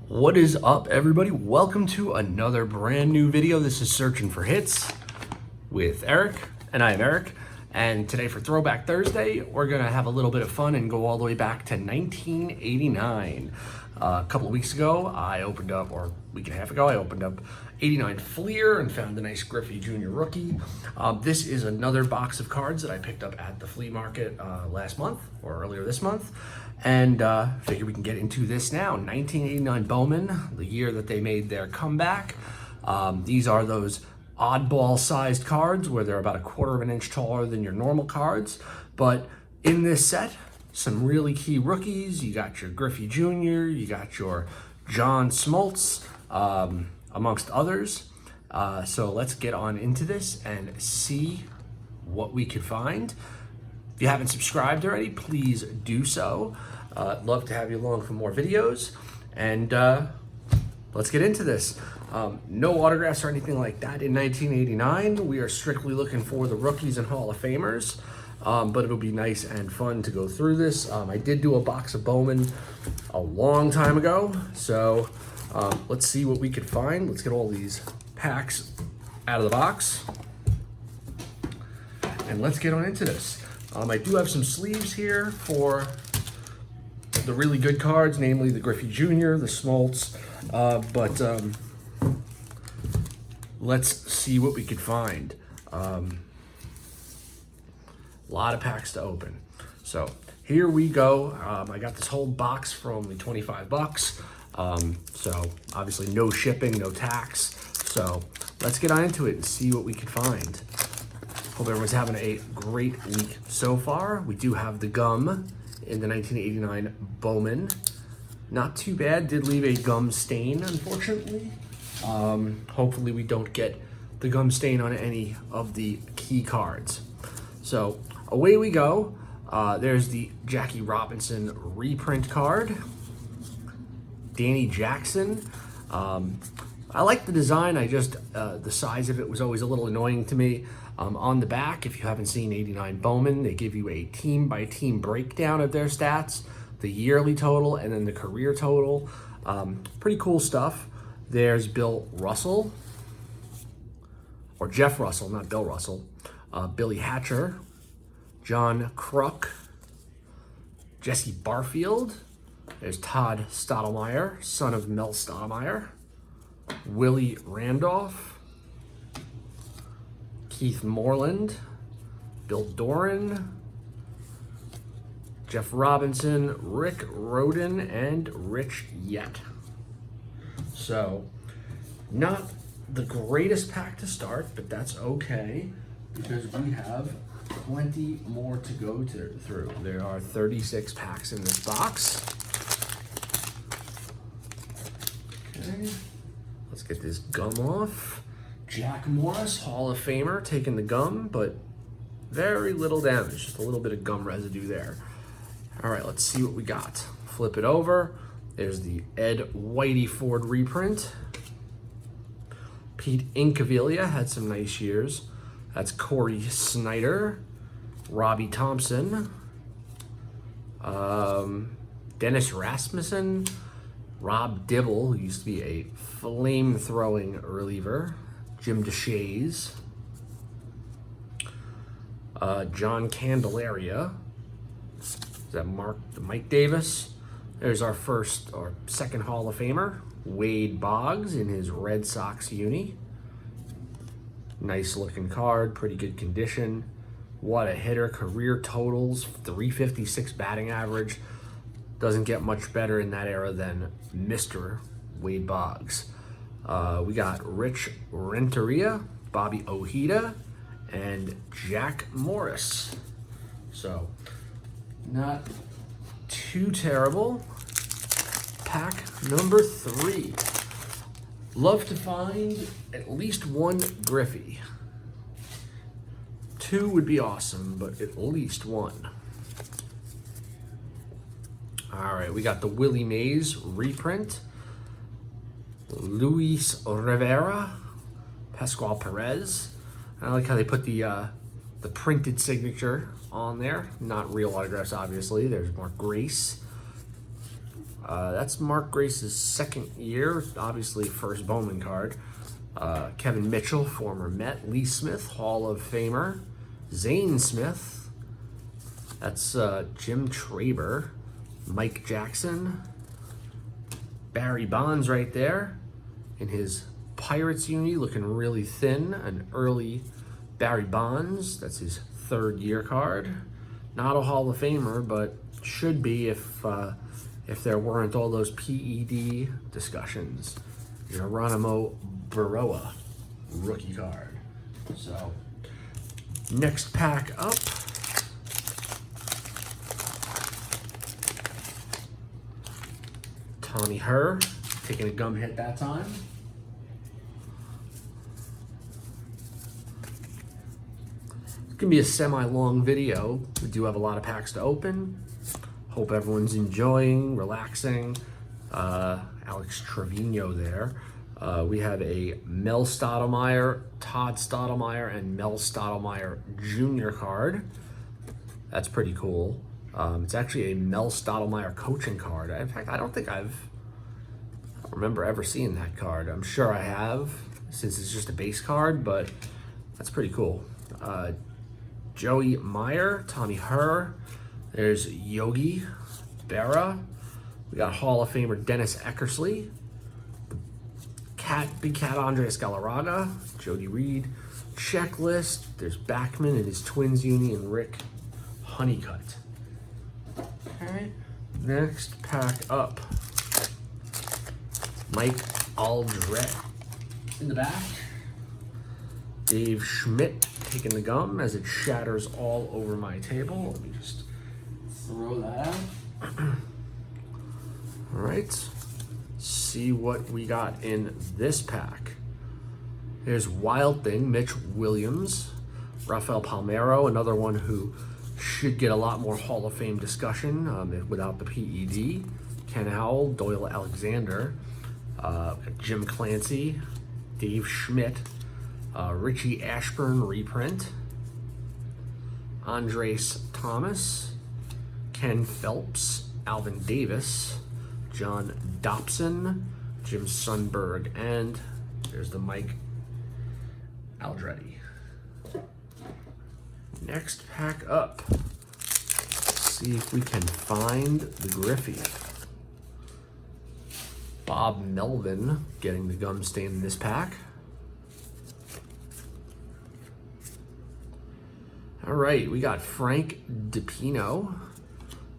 What is up, everybody? Welcome to another brand new video. This is Searching for Hits with Eric, and I am Eric. And today for Throwback Thursday, we're gonna have a little bit of fun and go all the way back to 1989. A couple of weeks ago, or a week and a half ago, I opened up 89 Fleer and found a nice Griffey Jr. rookie. This is another box of cards that I picked up at the flea market last month, or earlier this month. And figure we can get into this now. 1989 Bowman, the year that they made their comeback. These are those oddball sized cards where they're about 1/4 of an inch taller than your normal cards. But in this set, some really key rookies. You got your Griffey Jr., you got your John Smoltz, amongst others. So let's get on into this and see what we can find. If you haven't subscribed already, please do so. Love to have you along for more videos. And let's get into this. No autographs or anything like that in 1989. We are strictly looking for the rookies and Hall of Famers. But it'll be nice and fun to go through this. I did do a box of Bowman a long time ago. So let's see what we can find. Let's get all these packs out of the box. And let's get on into this. I do have some sleeves here for the really good cards, namely the Griffey Jr., the Smoltz, but let's see what we could find. A lot of packs to open. So here we go. I got this whole box for only 25 bucks. So obviously no shipping, no tax. So let's get on into it and see what we can find. Hope everyone's having a great week so far. We do have the gum in the 1989 Bowman. Not too bad, did leave a gum stain, unfortunately. Hopefully we don't get the gum stain on any of the key cards. So away we go. There's the Jackie Robinson reprint card. Danny Jackson. I like the design, the size of it was always a little annoying to me. On the back, if you haven't seen 89 Bowman, they give you a team-by-team breakdown of their stats, the yearly total, and then the career total. Pretty cool stuff. There's Bill Russell, or Jeff Russell, not Bill Russell. Billy Hatcher, John Kruk, Jesse Barfield. There's Todd Stottlemyre, son of Mel Stottlemyre. Willie Randolph. Keith Moreland, Bill Doran, Jeff Robinson, Rick Roden, and Rich Yett. So, not the greatest pack to start, but that's okay because we have plenty more to go through. There are 36 packs in this box. Okay, let's get this gum off. Jack Morris, Hall of Famer, taking the gum, but very little damage. Just a little bit of gum residue there. All right, let's see what we got. Flip it over. There's the Ed Whitey Ford reprint. Pete Incaviglia had some nice years. That's Corey Snyder. Robbie Thompson. Dennis Rasmussen. Rob Dibble, who used to be a flame-throwing reliever. Jim DeShays, John Candelaria, is that Mike Davis? There's our first or second Hall of Famer, Wade Boggs in his Red Sox uni. Nice looking card, pretty good condition. What a hitter, career totals, 356 batting average. Doesn't get much better in that era than Mr. Wade Boggs. We got Rich Renteria, Bobby Ojeda, and Jack Morris. So, not too terrible. Pack number 3. Love to find at least one Griffey. 2 would be awesome, but at least one. All right, we got the Willie Mays reprint. Luis Rivera, Pascual Perez. I like how they put the printed signature on there. Not real autographs, obviously. There's Mark Grace. That's Mark Grace's second year, obviously first Bowman card. Kevin Mitchell, former Met. Lee Smith, Hall of Famer. Zane Smith. That's Jim Traber. Mike Jackson. Barry Bonds right there in his Pirates uni, looking really thin. An early Barry Bonds. That's his third year card. Not a Hall of Famer, but should be if there weren't all those PED discussions. Geronimo Baroa, rookie card. So, next pack up. Tommy Herr, taking a gum hit that time. It's gonna be a semi-long video. We do have a lot of packs to open. Hope everyone's enjoying, relaxing. Alex Trevino there. We have a Mel Stottlemyre, Todd Stottlemyre, and Mel Stottlemyre Jr. card. That's pretty cool. It's actually a Mel Stottlemyre coaching card. In fact, I don't remember ever seeing that card. I'm sure I have, since it's just a base card, but that's pretty cool. Joey Meyer, Tommy Herr. There's Yogi Berra. We got Hall of Famer Dennis Eckersley. Big Cat Andres Galarraga. Jody Reed. Checklist. There's Backman and his Twins uni and Rick Honeycutt. Okay. Next pack up. Mike Aldrett in the back. Dave Schmidt taking the gum as it shatters all over my table. Let me just throw that out. All right. See what we got in this pack. There's Wild Thing, Mitch Williams. Rafael Palmeiro, another one who should get a lot more Hall of Fame discussion without the PED. Ken Howell, Doyle Alexander, Jim Clancy, Dave Schmidt, Richie Ashburn reprint, Andres Thomas, Ken Phelps, Alvin Davis, John Dobson, Jim Sundberg, and there's the Mike Aldretti. Next pack up. Let's see if we can find the Griffey. Bob Melvin getting the gum stain in this pack. All right, we got Frank DiPino.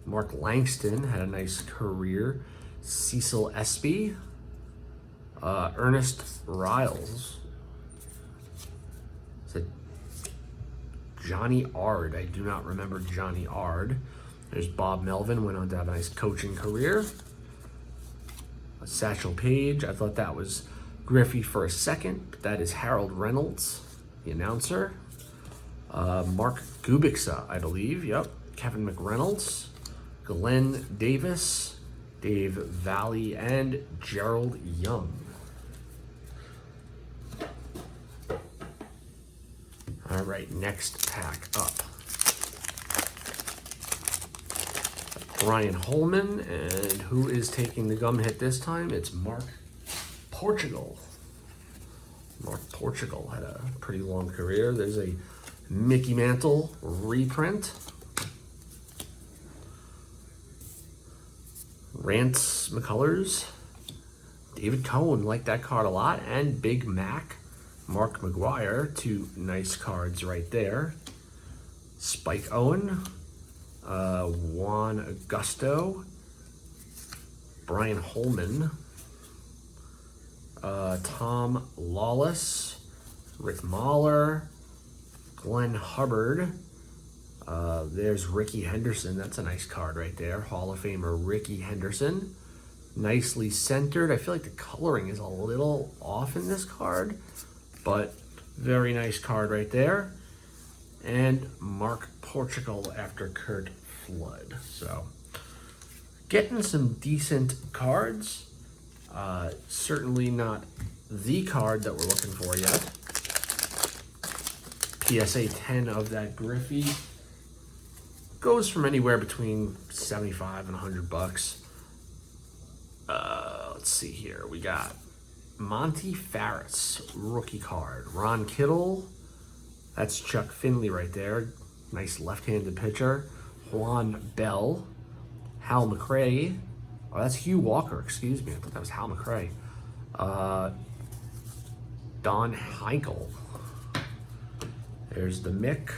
Mark Langston had a nice career. Cecil Espy. Ernest Riles. Is it Johnny Ard? I do not remember Johnny Ard. There's Bob Melvin, went on to have a nice coaching career. Satchel Paige, I thought that was Griffey for a second, but that is Harold Reynolds, the announcer. Mark Gubixa, I believe, yep. Kevin McReynolds, Glenn Davis, Dave Valley, and Gerald Young. All right, next pack up. Brian Holman, and who is taking the gum hit this time? It's Mark Portugal. Mark Portugal had a pretty long career. There's a Mickey Mantle reprint. Rance McCullers. David Cohen, liked that card a lot. And Big Mac. Mark McGuire, two nice cards right there. Spike Owen. Juan Augusto. Brian Holman. Tom Lawless. Rick Mahler. Glenn Hubbard. There's Ricky Henderson. That's a nice card right there. Hall of Famer Ricky Henderson. Nicely centered. I feel like the coloring is a little off in this card, but very nice card right there. And Mark Portugal after Kurt Flood. So getting some decent cards. Certainly not the card that we're looking for yet. PSA 10 of that Griffey goes from anywhere between 75 and $100. Let's see here. We got Monty Farris, rookie card. Ron Kittle. That's Chuck Finley right there. Nice left-handed pitcher. Juan Bell. Hal McRae. Oh, that's Hugh Walker, excuse me. I thought that was Hal McRae. Don Heinkel. There's the Mick.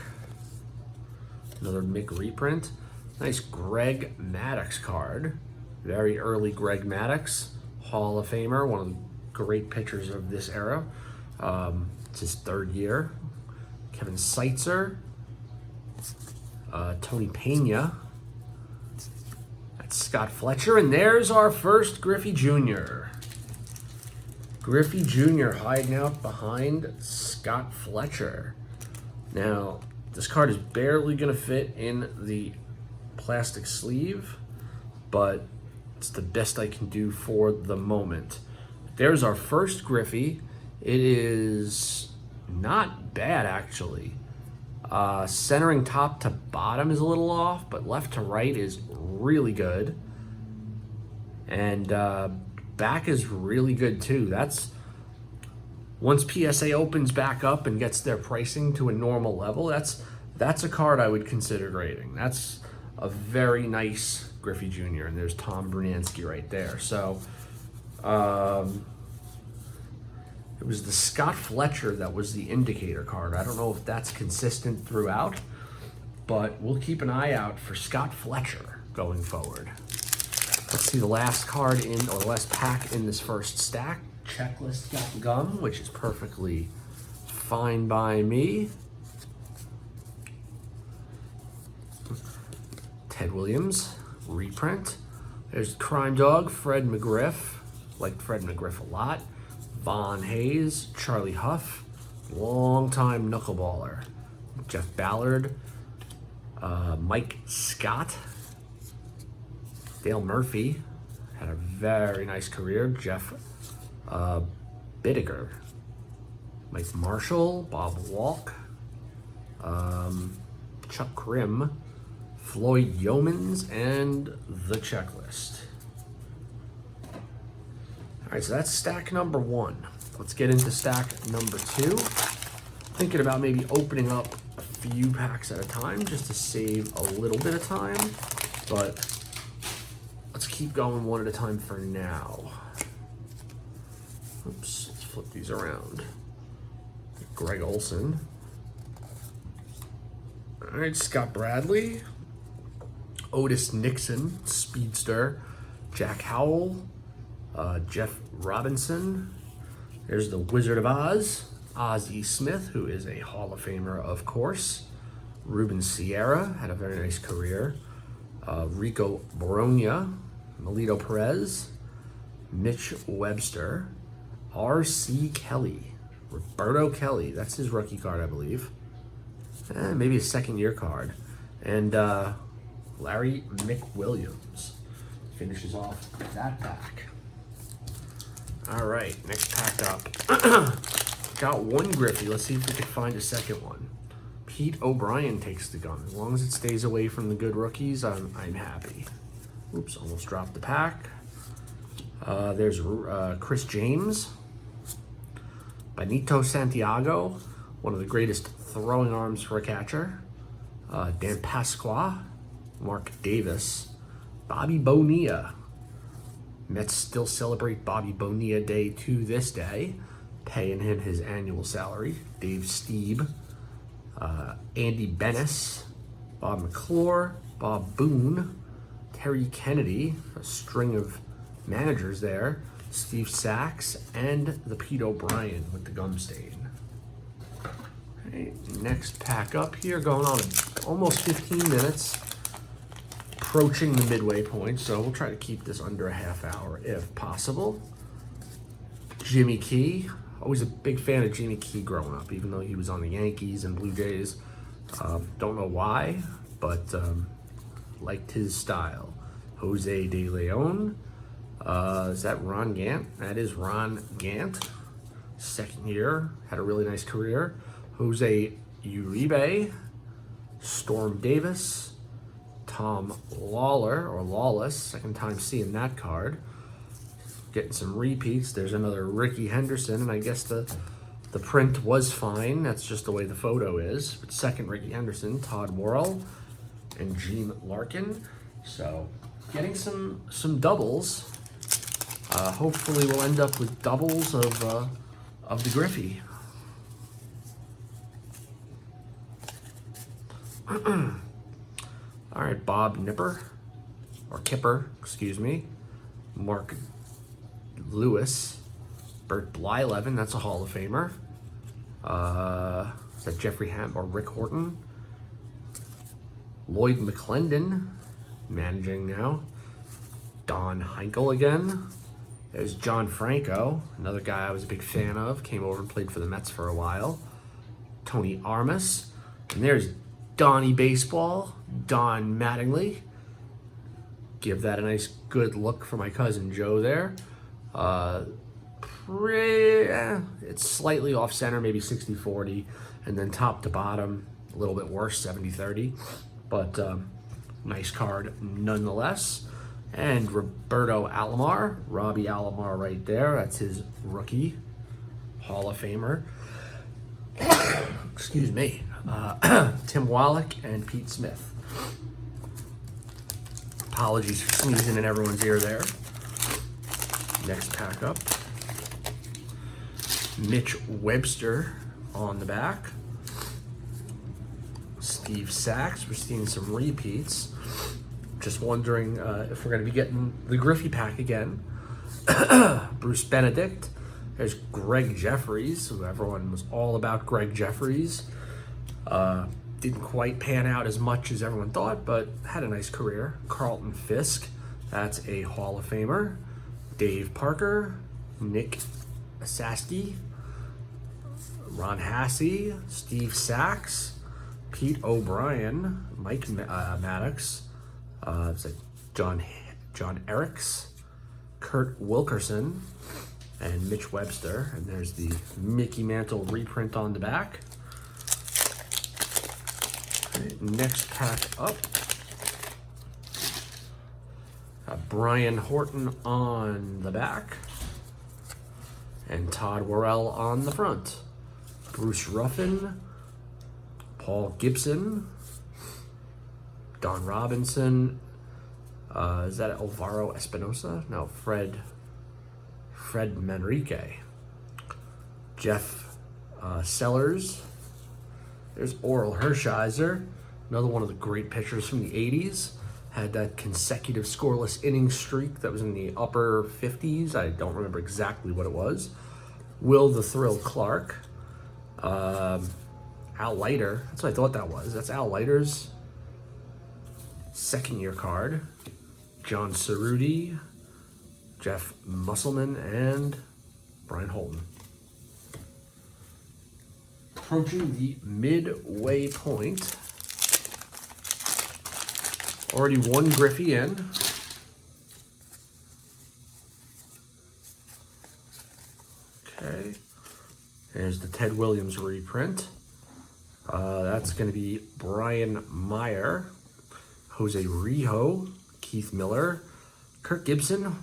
Another Mick reprint. Nice Greg Maddox card. Very early Greg Maddox. Hall of Famer. One of the great pitchers of this era. It's his third year. Kevin Seitzer. Tony Pena. That's Scott Fletcher. And there's our first Griffey Jr. Griffey Jr. hiding out behind Scott Fletcher. Now, this card is barely going to fit in the plastic sleeve, but it's the best I can do for the moment. There's our first Griffey. It is not bad, actually. Centering top to bottom is a little off, but left to right is really good. And back is really good too. That's once PSA opens back up and gets their pricing to a normal level, that's a card I would consider grading. That's a very nice Griffey Jr. And there's Tom Brunansky right there. So it was the Scott Fletcher that was the indicator card. I don't know if that's consistent throughout, but we'll keep an eye out for Scott Fletcher going forward. Let's see the last card in, or the last pack in this first stack. Checklist got gum, which is perfectly fine by me. Ted Williams, reprint. There's Crime Dog, Fred McGriff. Liked Fred McGriff a lot. Von Hayes, Charlie Huff, longtime knuckleballer. Jeff Ballard, Mike Scott, Dale Murphy, had a very nice career. Jeff Bittiger, Mike Marshall, Bob Walk, Chuck Krim, Floyd Yeomans, and the checklist. All right, so that's stack number one. Let's get into stack number two. Thinking about maybe opening up a few packs at a time just to save a little bit of time, but let's keep going one at a time for now. Oops, let's flip these around. Greg Olson. All right, Scott Bradley. Otis Nixon, Speedster. Jack Howell. Jeff Robinson. There's the Wizard of Oz, Ozzie Smith, who is a Hall of Famer, of course. Ruben Sierra had a very nice career. Rico Baronia, Melito Perez, Mitch Webster, R.C. Kelly, Roberto Kelly. That's his rookie card, I believe. Maybe a second-year card. And Larry McWilliams finishes off that pack. All right, next pack up. Got one Griffey. Let's see if we can find a second one. Pete O'Brien takes the gun. As long as it stays away from the good rookies, I'm happy. Oops, almost dropped the pack. There's Chris James. Benito Santiago, one of the greatest throwing arms for a catcher. Dan Pasqua. Mark Davis. Bobby Bonilla. Mets still celebrate Bobby Bonilla Day to this day, paying him his annual salary. Dave Stieb, Andy Bennis, Bob McClure, Bob Boone, Terry Kennedy, a string of managers there, Steve Sachs, and the Pete O'Brien with the gum stain. Okay, next pack up here, going on almost 15 minutes. Approaching the midway point, so we'll try to keep this under a half hour if possible. Jimmy Key, always a big fan of Jimmy Key growing up, even though he was on the Yankees and Blue Jays. Don't know why, but liked his style. Jose De Leon, is that Ron Gant? That is Ron Gant. Second year, had a really nice career. Jose Uribe, Storm Davis, Tom Lawler, or Lawless, second time seeing that card. getting some repeats. There's another Rickey Henderson, and I guess the print was fine. That's just the way the photo is. But second Rickey Henderson, Todd Worrell, and Gene Larkin. So getting some doubles. Hopefully we'll end up with doubles of the Griffey. All right, Bob Kipper, excuse me. Mark Lewis, Bert Blyleven, that's a Hall of Famer. Is that Jeffrey Ham or Rick Horton? Lloyd McClendon, managing now. Don Heinkel again. There's John Franco, another guy I was a big fan of. Came over and played for the Mets for a while. Tony Armas. And there's Donnie Baseball, Don Mattingly. Give that a nice good look for my cousin Joe there. It's slightly off center, maybe 60-40. And then top to bottom, a little bit worse, 70-30. But nice card nonetheless. And Roberto Alomar, Robbie Alomar right there. That's his rookie Hall of Famer. Excuse me. Tim Wallach and Pete Smith. Apologies for sneezing in everyone's ear there. Next pack up. Mitch Webster on the back. Steve Sachs. We're seeing some repeats. Just wondering if we're going to be getting the Griffey pack again. Bruce Benedict. There's Greg Jeffries, who everyone was all about Greg Jeffries. Didn't quite pan out as much as everyone thought, but had a nice career. Carlton Fisk, that's a Hall of Famer. Dave Parker, Nick Saski, Ron Hassey, Steve Sachs, Pete O'Brien, Mike Maddox, it's like John Eriks, Kurt Wilkerson, and Mitch Webster. And there's the Mickey Mantle reprint on the back. Right, next pack up. Brian Horton on the back. And Todd Worrell on the front. Bruce Ruffin, Paul Gibson, Don Robinson, is that Alvaro Espinosa? No, Fred Manrique, Jeff Sellers. There's Oral Hershiser, another one of the great pitchers from the 80s. Had that consecutive scoreless inning streak that was in the upper 50s. I don't remember exactly what it was. Will the Thrill Clark. Al Leiter, that's what I thought that was. That's Al Leiter's second year card. John Cerruti, Jeff Musselman, and Brian Holton. Approaching the midway point. Already one Griffey in. Okay. There's the Ted Williams reprint. That's going to be Brian Meyer, Jose Rijo, Keith Miller, Kirk Gibson,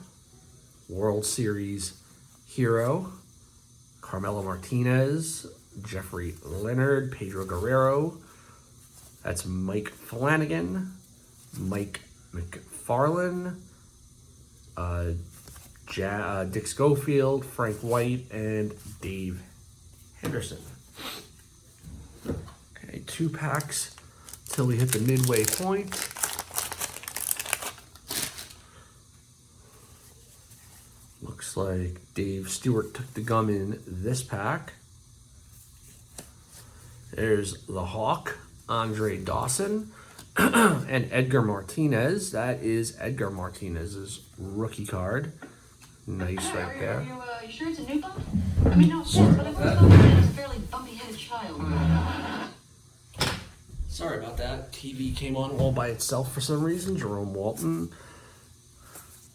World Series hero, Carmelo Martinez, Jeffrey Leonard, Pedro Guerrero. That's Mike Flanagan, Mike McFarlane, Dick Schofield, Frank White, and Dave Henderson. Okay, 2 packs till we hit the midway point. Looks like Dave Stewart took the gum in this pack. There's the Hawk, Andre Dawson, and Edgar Martinez. That is Edgar Martinez's rookie card. Nice right there. You sure it's a new bump? I mean, no offense, but I thought it was a fairly bumpy-headed child. Sorry about that. TV came on all by itself for some reason. Jerome Walton.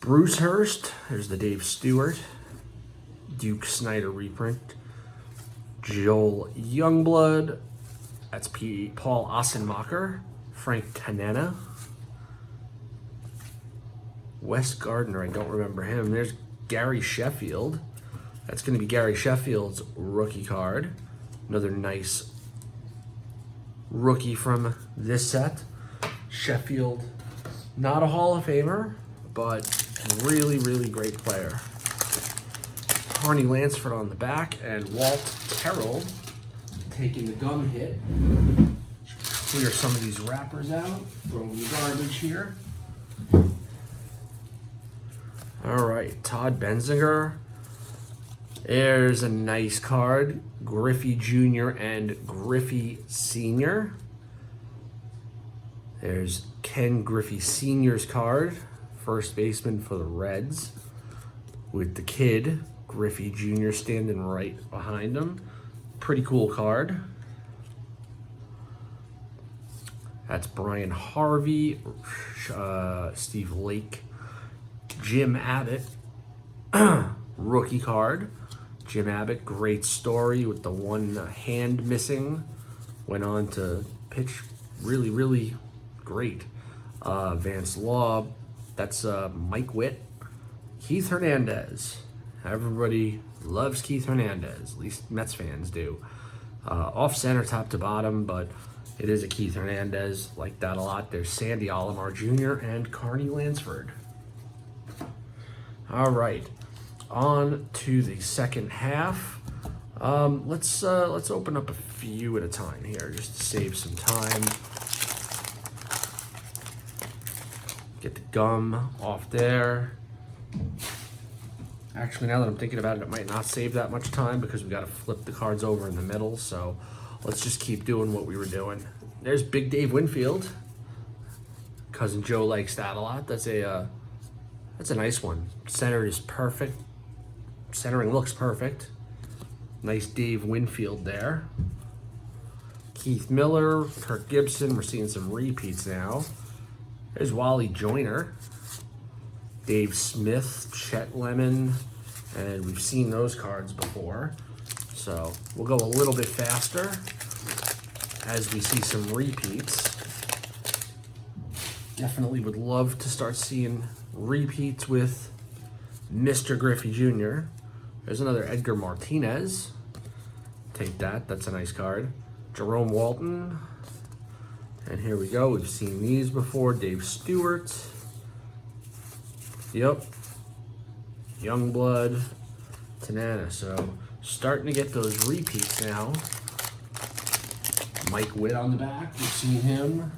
Bruce Hurst. There's the Dave Stewart. Duke Snyder reprint. Joel Youngblood. That's Paul Ossenmacher. Frank Tanana. Wes Gardner, I don't remember him. There's Gary Sheffield. That's going to be Gary Sheffield's rookie card. Another nice rookie from this set. Sheffield, not a Hall of Famer, but really, really great player. Carney Lansford on the back, and Walt Terrell taking the gum hit. Clear some of these wrappers out, throw in the garbage here. All right, Todd Benzinger. There's a nice card. Griffey Jr. and Griffey Sr. There's Ken Griffey Sr.'s card, first baseman for the Reds, with the kid, Griffey Jr., standing right behind him. Pretty cool card. That's Brian Harvey, Steve Lake, Jim Abbott, rookie card. Jim Abbott, great story with the one hand missing. Went on to pitch really, really great. Vance Law, that's Mike Witt. Keith Hernandez. Everybody loves Keith Hernandez, at least Mets fans do. Off center, top to bottom, but it is a Keith Hernandez. Like that a lot. There's Sandy Alomar Jr. and Carney Lansford. All right, on to the second half. Let's open up a few at a time here, just to save some time. Get the gum off there. Actually, now that I'm thinking about it, it might not save that much time because we got to flip the cards over in the middle. So let's just keep doing what we were doing. There's Big Dave Winfield. Cousin Joe likes that a lot. That's a nice one. Center is perfect. Centering looks perfect. Nice Dave Winfield there. Keith Miller, Kirk Gibson. We're seeing some repeats now. There's Wally Joyner. Dave Smith, Chet Lemon, and we've seen those cards before. So we'll go a little bit faster as we see some repeats. Definitely would love to start seeing repeats with Mr. Griffey Jr. There's another Edgar Martinez. Take that, that's a nice card. Jerome Walton. And here we go, we've seen these before. Dave Stewart. Yep. Youngblood. Tanana. So starting to get those repeats now. Mike Witt on the back, we've seen him.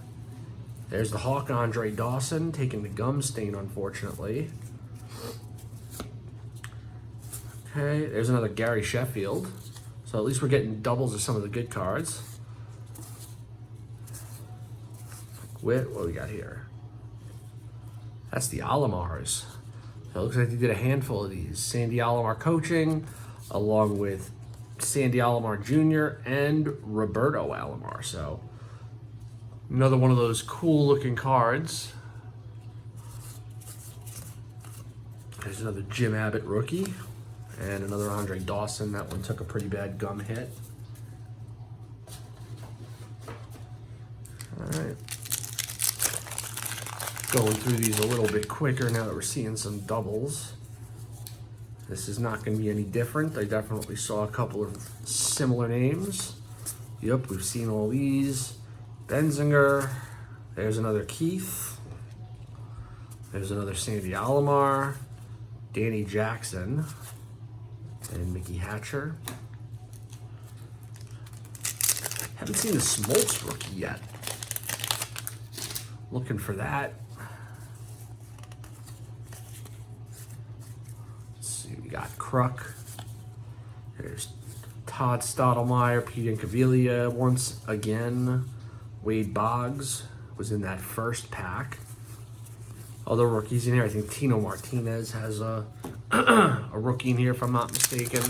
There's the Hawk Andre Dawson taking the gum stain, unfortunately. Okay, there's another Gary Sheffield. So at least we're getting doubles of some of the good cards. Witt, what do we got here? That's the Alomars. So it looks like they did a handful of these. Sandy Alomar coaching, along with Sandy Alomar Jr. and Roberto Alomar. So another one of those cool looking cards. There's another Jim Abbott rookie and another Andre Dawson. That one took a pretty bad gum hit. All right. Going through these a little bit quicker now that we're seeing some doubles. This is not going to be any different. I definitely saw a couple of similar names. Yep, we've seen all these. Benzinger. There's another Keith. There's another Sandy Alomar. Danny Jackson. And Mickey Hatcher. Haven't seen the Smoltz rookie yet. Looking for that. We got Kruk. There's Todd Stottlemyre, Pete Incaviglia once again. Wade Boggs was in that first pack. Other rookies in here. I think Tino Martinez has a rookie in here, if I'm not mistaken.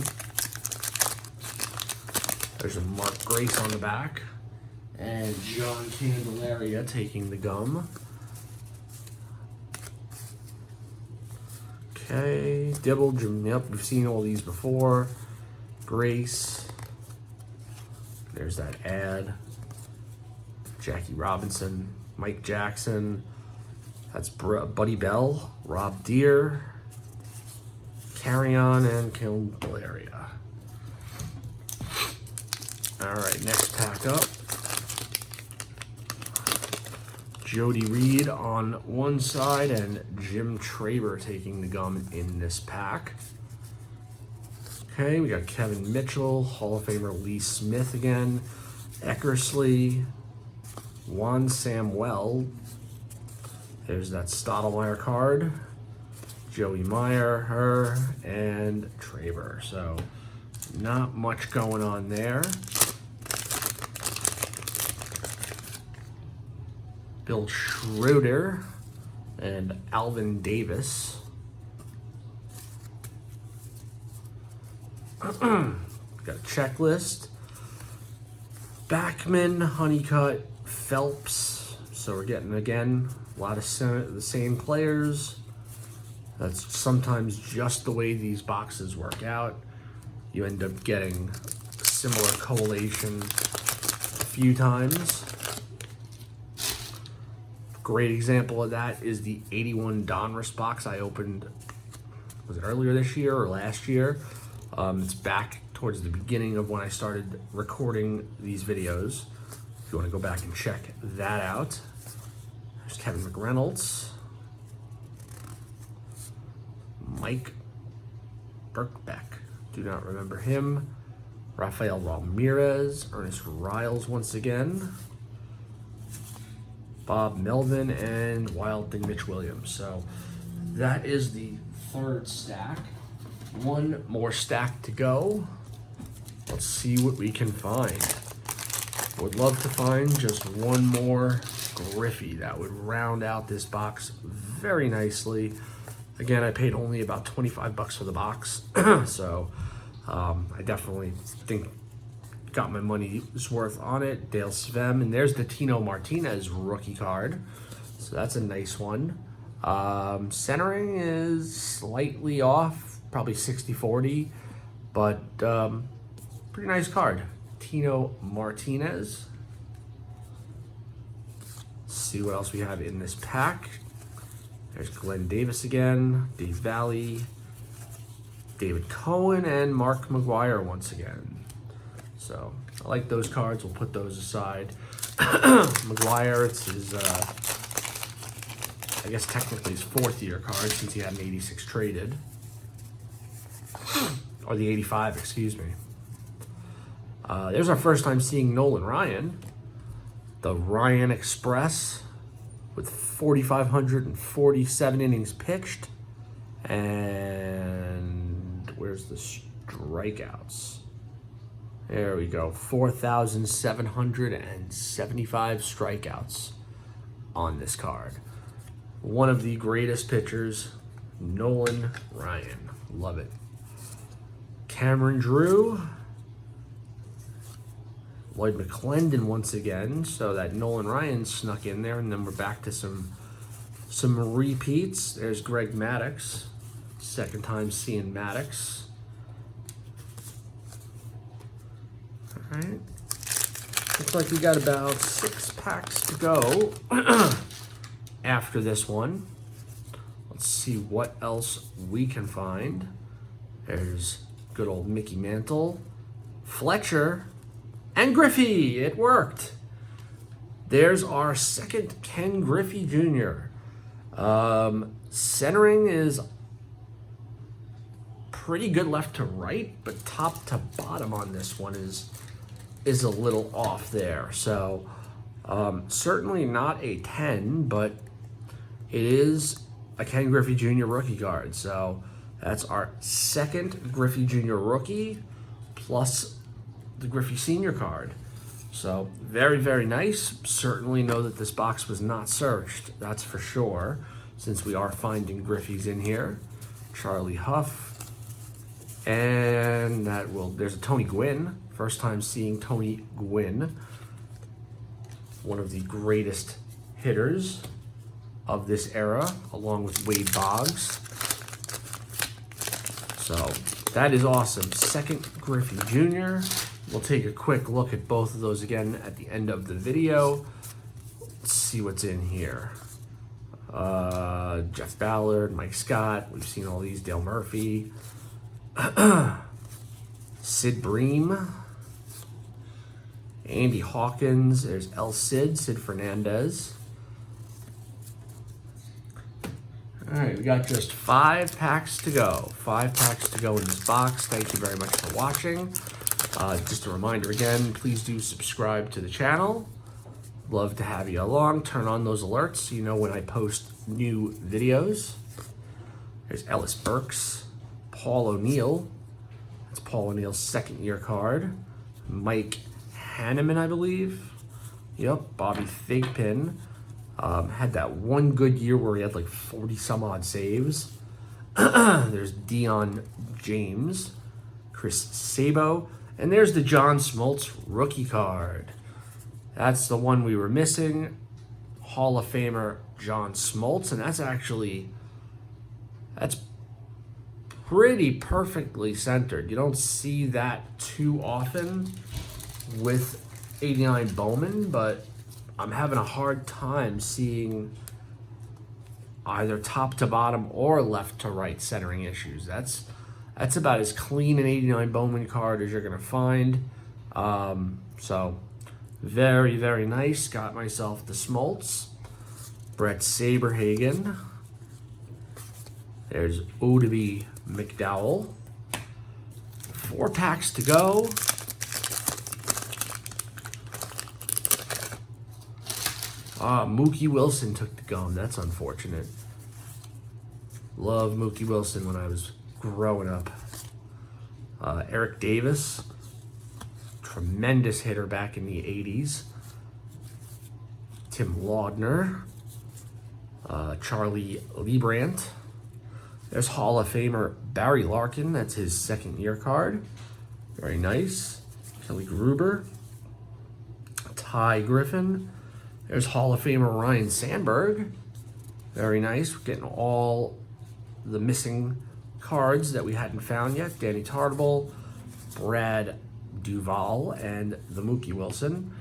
There's a Mark Grace on the back. And John Candelaria taking the gum. Okay, Dibble, yep, we've seen all these before. Grace. There's that ad. Jackie Robinson, Mike Jackson. That's Buddy Bell, Rob Deere. Carry-On and Candelaria. All right, next pack up. Jody Reed on one side and Jim Traber taking the gum in this pack. Okay, we got Kevin Mitchell, Hall of Famer Lee Smith again, Eckersley, Juan Samuel. There's that Stottlemyre card. Joey Meyer, and Traber. So not much going on there. Bill Schroeder and Alvin Davis. Got a checklist. Backman, Honeycutt, Phelps. So we're getting, again, a lot of the same players. That's sometimes just the way these boxes work out. You end up getting a similar collation a few times. Great example of that is the 81 Donruss box I opened, was it earlier this year or last year? It's back towards the beginning of when I started recording these videos. If you want to go back and check that out. There's Kevin McReynolds. Mike Birkbeck, do not remember him. Rafael Ramirez, Ernest Riles once again. Bob Melvin, and Wild Thing Mitch Williams. So that is the third stack. One more stack to go. Let's see what we can find. Would love to find just one more Griffey. That would round out this box very nicely. Again, I paid only about 25 bucks for the box. So I definitely think got my money's worth on it. Dale Svem, and there's the Tino Martinez rookie card. So that's a nice one. Centering is slightly off, probably 60-40, but pretty nice card. Tino Martinez. Let's see what else we have in this pack. There's Glenn Davis again, Dave Valley, David Cohen, and Mark McGuire once again. So I like those cards. We'll put those aside. McGuire, it's his, I guess technically his fourth year card since he had an 86 traded. Or the 85, excuse me. There's our first time seeing Nolan Ryan. The Ryan Express with 4,547 innings pitched. And where's the strikeouts? There we go, 4,775 strikeouts on this card. One of the greatest pitchers, Nolan Ryan. Love it. Cameron Drew. Lloyd McClendon once again. So that Nolan Ryan snuck in there, and then we're back to some repeats. There's Greg Maddox. Second time seeing Maddox. Alright, looks like we got about 6 packs to go after this one. Let's see what else we can find. There's good old Mickey Mantle, Fletcher, and Griffey. It worked. There's our second Ken Griffey Jr. Centering is pretty good left to right, but top to bottom on this one is a little off there. So certainly not a 10, but it is a Ken Griffey Jr. rookie card. So that's our second Griffey Jr. rookie plus the Griffey Senior card. So very, very nice. Certainly know that this box was not searched, that's for sure, since we are finding Griffeys in here. Charlie Huff. And there's a Tony Gwynn. First time seeing Tony Gwynn. One of the greatest hitters of this era, along with Wade Boggs. So that is awesome. Second Griffey Jr. We'll take a quick look at both of those again at the end of the video. Let's see what's in here. Jeff Ballard, Mike Scott. We've seen all these. Dale Murphy. Sid Bream. Andy Hawkins. There's El Cid, Sid Hernandez. All right, we got just 5 packs to go. 5 packs to go in this box. Thank you very much for watching. Just a reminder again, please do subscribe to the channel. Love to have you along. Turn on those alerts so you know when I post new videos. There's Ellis Burks, Paul O'Neill. That's Paul O'Neill's second-year card. Mike Hanneman, I believe. Yep, Bobby Thigpen. Had that one good year where he had like 40 some odd saves. There's Dion James, Chris Sabo, and there's the John Smoltz rookie card. That's the one we were missing. Hall of Famer John Smoltz, and that's pretty perfectly centered. You don't see that too often with 89 Bowman, but I'm having a hard time seeing either top to bottom or left to right centering issues. That's about as clean an 89 Bowman card as you're gonna find. So very, very nice. Got myself the Smoltz. Brett Saberhagen. There's Odeby McDowell. 4 packs to go. Mookie Wilson took the gum. That's unfortunate. Love Mookie Wilson when I was growing up. Eric Davis. Tremendous hitter back in the 80s. Tim Laudner. Charlie Liebrandt. There's Hall of Famer Barry Larkin. That's his second-year card. Very nice. Kelly Gruber. Ty Griffin. There's Hall of Famer Ryan Sandberg. Very nice. We're getting all the missing cards that we hadn't found yet. Danny Tartable, Brad Duval, and the Mookie Wilson.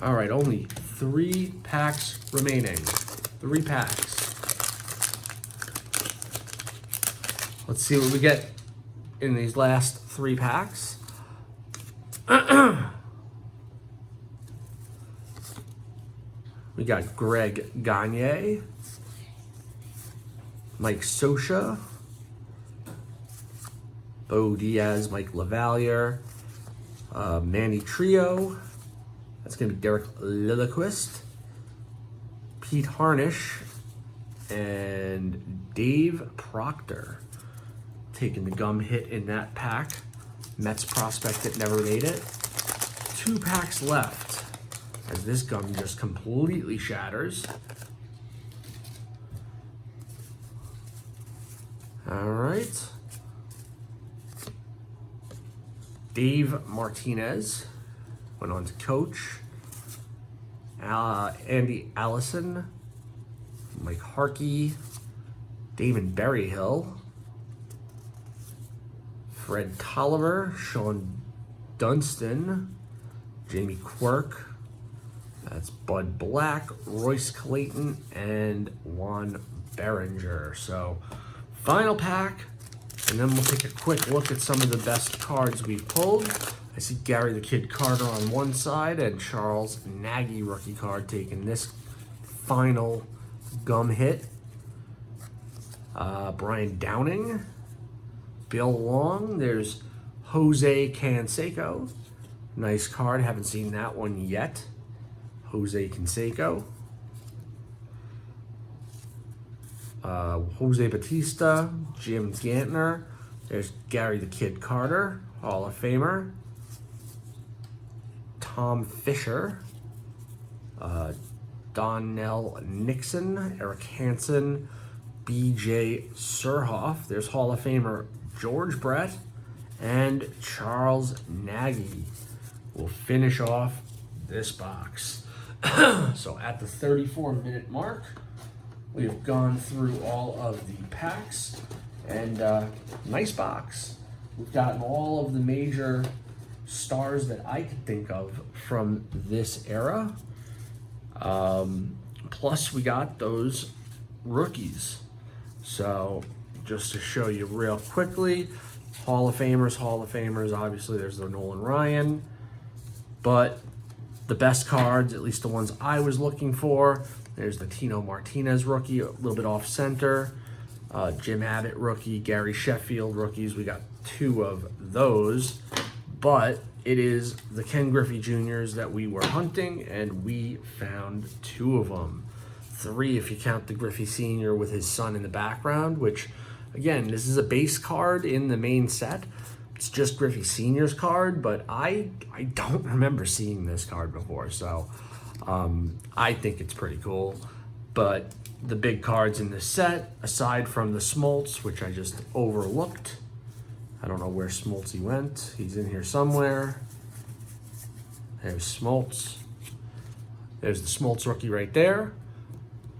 All right, only 3 packs remaining. 3 packs. Let's see what we get in these last 3 packs. We got Greg Gagne, Mike Scioscia, Bo Diaz, Mike LaValliere, Manny Trio. That's going to be Derek Lilliquist, Pete Harnish, and Dave Proctor. Taking the gum hit in that pack. Mets prospect that never made it. 2 packs left as this gum just completely shatters. All right. Dave Martinez went on to coach. Andy Allison, Mike Harkey, Damon Berryhill, Fred Tolliver, Sean Dunston, Jamie Quirk, that's Bud Black, Royce Clayton, and Juan Berenger. So, final pack, and then we'll take a quick look at some of the best cards we've pulled. I see Gary the Kid Carter on one side and Charles Nagy rookie card taking this final gum hit. Brian Downing, Bill Long, there's Jose Canseco. Nice card, haven't seen that one yet. Jose Canseco. Jose Batista, Jim Gantner. There's Gary the Kid Carter, Hall of Famer. Tom Fisher. Donnell Nixon, Eric Hansen, B.J. Surhoff. There's Hall of Famer George Brett and Charles Nagy. We'll finish off this box. So at the 34-minute mark, we have gone through all of the packs, and nice box. We've gotten all of the major stars that I could think of from this era. Plus we got those rookies. So just to show you real quickly, Hall of Famers, obviously there's the Nolan Ryan, but the best cards, at least the ones I was looking for, there's the Tino Martinez rookie, a little bit off center, Jim Abbott rookie, Gary Sheffield rookies. We got 2 of those, but it is the Ken Griffey Juniors that we were hunting, and we found 2 of them. 3 if you count the Griffey Sr. with his son in the background, which, again, this is a base card in the main set. It's just Griffey Sr.'s card, but I don't remember seeing this card before, so I think it's pretty cool. But the big cards in this set, aside from the Smoltz, which I just overlooked, I don't know where Smoltzy went. He's in here somewhere. There's Smoltz. There's the Smoltz rookie right there.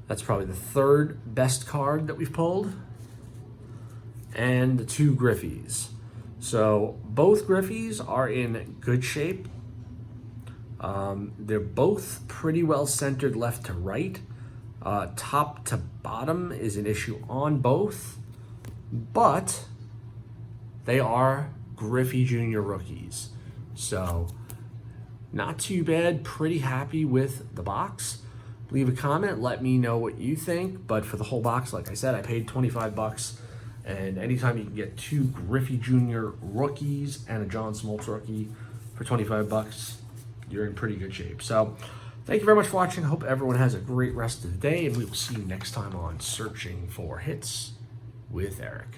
That's probably the 3rd best card that we've pulled. And the 2 Griffies. So both Griffies are in good shape. They're both pretty well centered left to right. Top to bottom is an issue on both, but they are Griffey Jr. rookies. So not too bad, pretty happy with the box. Leave a comment, let me know what you think, but for the whole box, like I said, I paid 25 bucks, and anytime you can get 2 Griffey Jr. rookies and a John Smoltz rookie for 25 bucks, you're in pretty good shape. So thank you very much for watching. I hope everyone has a great rest of the day, and we will see you next time on Searching for Hits with Eric.